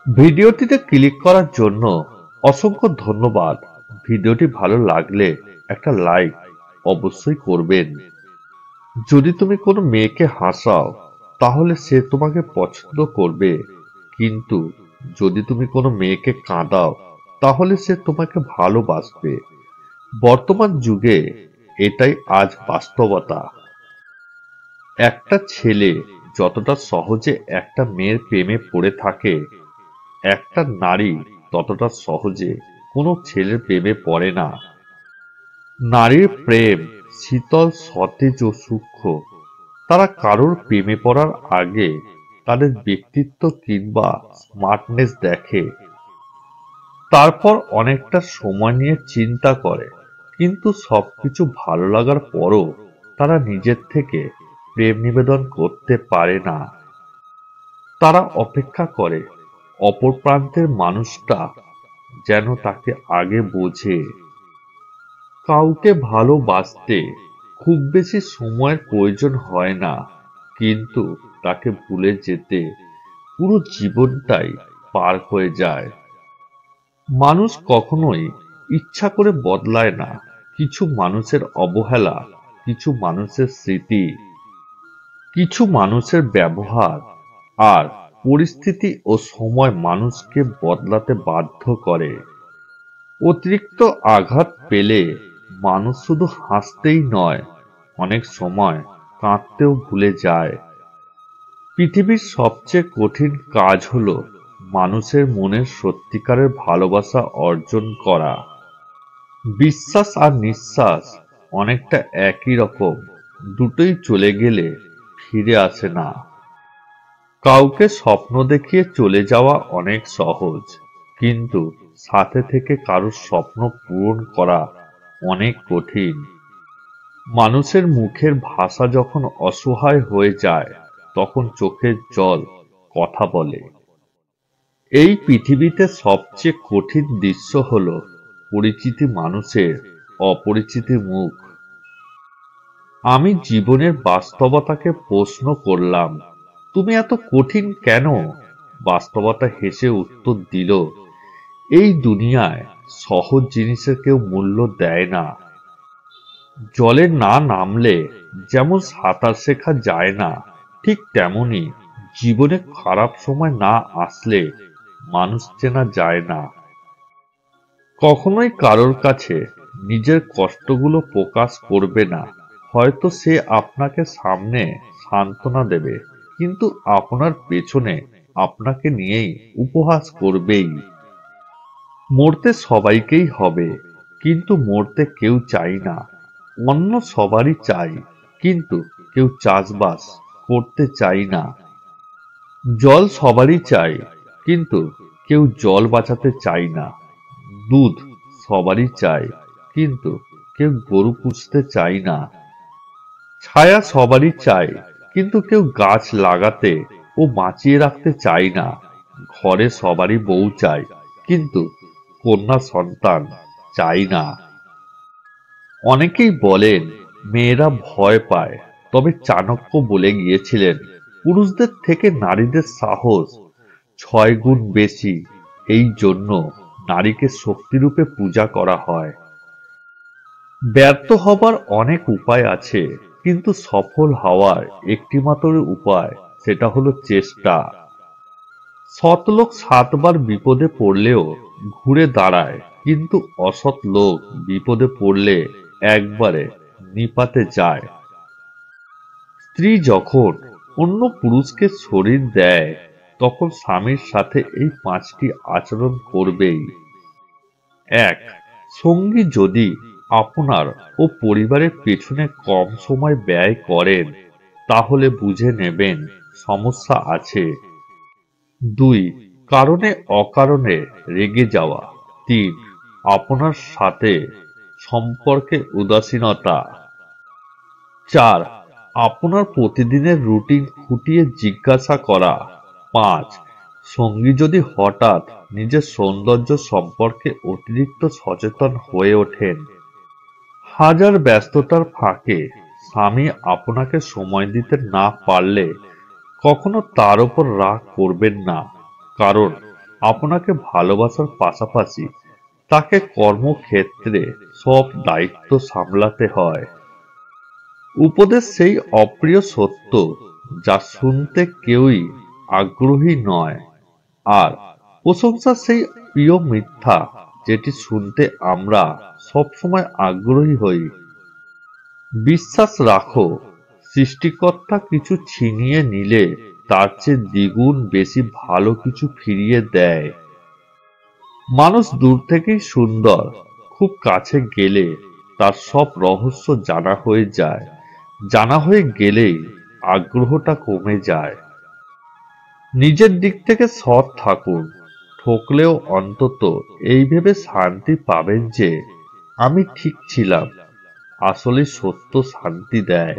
ভিডিওটিতে ক্লিক করার জন্য অসংখ্য ধন্যবাদ। ভিডিওটি ভালো লাগলে একটা লাইক অবশ্যই করবেন। যদি তুমি কোনো মেয়েকে হাসাও তাহলে সে তোমাকে পছন্দ করবে, কিন্তু যদি তুমি কোনো মেয়েকে কাঁদাও তাহলে সে তোমাকে ভালোবাসবে। বর্তমান যুগে এটাই আজ বাস্তবতা। একটা ছেলে যতটা সহজে একটা মেয়ের প্রেমে পড়ে থাকে, একটা নারী ততটা সহজে কোনো ছেলের প্রেমে পড়ে না। নারীর প্রেম শীতল, সতেজ ও সূক্ষ্ম। তারা কারোর প্রেমে পড়ার আগে তাদের ব্যক্তিত্ব কিংবা স্মার্টনেস দেখে, তারপর অনেকটা সময় নিয়ে চিন্তা করে। কিন্তু সবকিছু ভালো লাগার পরও তারা নিজের থেকে প্রেম নিবেদন করতে পারে না। তারা অপেক্ষা করে অপর প্রান্তের মানুষটা যেন তাকে আগে বোঝে। কাউকে ভালোবাসতে খুব বেশি সময়ের প্রয়োজন হয় না, কিন্তু তাকে ভুলে যেতে পুরো জীবনটাই পার হয়ে যায়। মানুষ কখনোই ইচ্ছা করে বদলায় না। কিছু মানুষের অবহেলা, কিছু মানুষের স্মৃতি, কিছু মানুষের ব্যবহার আর পরিস্থিতি ও সময় মানুষকে বদলাতে বাধ্য করে। অতিরিক্ত আঘাত পেলে মানুষ শুধু হাসতেই নয়, অনেক সময় কাঁদতেও ভুলে যায়। পৃথিবীর সবচেয়ে কঠিন কাজ হলো মানুষের মনের সত্যিকারের ভালোবাসা অর্জন করা। বিশ্বাস আর নিঃশ্বাস অনেকটা একই রকম, দুটোই চলে গেলে ফিরে আসে না। কাউকে স্বপ্ন দেখিয়ে চলে যাওয়া অনেক সহজ, কিন্তু সাথে থেকে কারোর স্বপ্ন পূরণ করা অনেক কঠিন। মানুষের মুখের ভাষা যখন অসহায় হয়ে যায়, তখন চোখের জল কথা বলে। এই পৃথিবীতে সবচেয়ে কঠিন দৃশ্য হলো পরিচিত মানুষের অপরিচিত মুখ। আমি জীবনের বাস্তবতাকে প্রশ্ন করলাম, তুমি এত কঠিন কেন? বাস্তবতা হেসে উত্তর দিল, এই দুনিয়ায় সহজ জিনিসের কেউ মূল্য দেয় না। জলে না নামলে যেমন সাঁতার শেখা যায় না, ঠিক তেমনি জীবনে খারাপ সময় না আসলে মানুষ চেনা যায় না। কখনোই কারোর কাছে নিজের কষ্টগুলো প্রকাশ করবে না। হয়তো সে আপনাকে সামনে সান্ত্বনা দেবে, কিন্তু আপনার পেছনে আপনাকে নিয়েই উপহাস করবেই। মরতে সবাইকেই হবে, কিন্তু মরতে কেউ চাই না। অন্য সবারই চাই, কিন্তু কেউ চাষবাস করতে চাই না। জল সবারই চাই, কিন্তু কেউ জল বাঁচাতে চাই না। দুধ সবারই চাই, কিন্তু কেউ গরু পুষতে চাই না। ছায়া সবারই চাই, কিন্তু কেউ গাছ লাগাতে ও বাঁচিয়ে রাখতে চাই না। ঘরে সবারই বউ চাই, কিন্তু কন্যা সন্তান চাই না। অনেকেই বলেন মেয়েরা ভয় পায়, তবে চাণক্য বলে গিয়েছিলেন পুরুষদের থেকে নারীদের সাহস 6 গুণ বেশি। এই জন্য নারীকে শক্তিরূপে পূজা করা হয়। ব্যর্থ হবার অনেক উপায় আছে, কিন্তু সফল হওয়ার একটিমাত্র উপায়, সেটা হলো চেষ্টা। সৎ লোক 7 বার বিপদে পড়লেও ঘুরে দাঁড়ায়, কিন্তু অসৎ লোক বিপদে পড়লে একবারে নিপাতে যায়। স্ত্রী যখন অন্য পুরুষকে শরীর দেয়, তখন স্বামীর সাথে এই 5টি আচরণ করবেই। 1. সঙ্গী যদি আপনার ও পরিবারের পেছনে কম সময় ব্যয় করেন, তাহলে বুঝে নেবেন সমস্যা আছে। 2. কারণে অকারণে রেগে যাওয়া। 3. আপনার সাথে সম্পর্কে উদাসীনতা। 4. আপনার প্রতিদিনের রুটিন খুঁটিয়ে জিজ্ঞাসা করা। 5. সঙ্গী যদি হঠাৎ নিজের সৌন্দর্য সম্পর্কে অতিরিক্ত সচেতন হয়ে ওঠেন। হাজার ব্যস্ততার ফাঁকে স্বামী আপনাকে সময় দিতে না পারলে কখনো তার উপর রাগ করবেন না, কারণ আপনাকে ভালোবাসার পাশাপাশি তাকে কর্মক্ষেত্রে সব দায়িত্ব সামলাতে হয়। উপদেশ সেই অপ্রিয় সত্য যা শুনতে কেউই আগ্রহী নয়, আর প্রশংসা সেই প্রিয় মিথ্যা যেটি শুনতে আমরা সবসময় আগ্রহী হই। বিশ্বাস রাখো, সৃষ্টিকর্তা কিছু ছিনিয়ে নিলে তার চেয়ে দ্বিগুণ বেশি ভালো কিছু ফিরিয়ে দেয়। মানুষ দূর থেকেই সুন্দর, খুব কাছে গেলে তার সব রহস্য জানা হয়ে যায়। জানা হয়ে গেলেই আগ্রহটা কমে যায়। নিজের দিক থেকে সৎ থাকুন, ঠকলেও অন্তত এই ভেবে শান্তি পাবেন যে আমি ঠিক ছিলাম। আসলে সত্য শান্তি দেয়।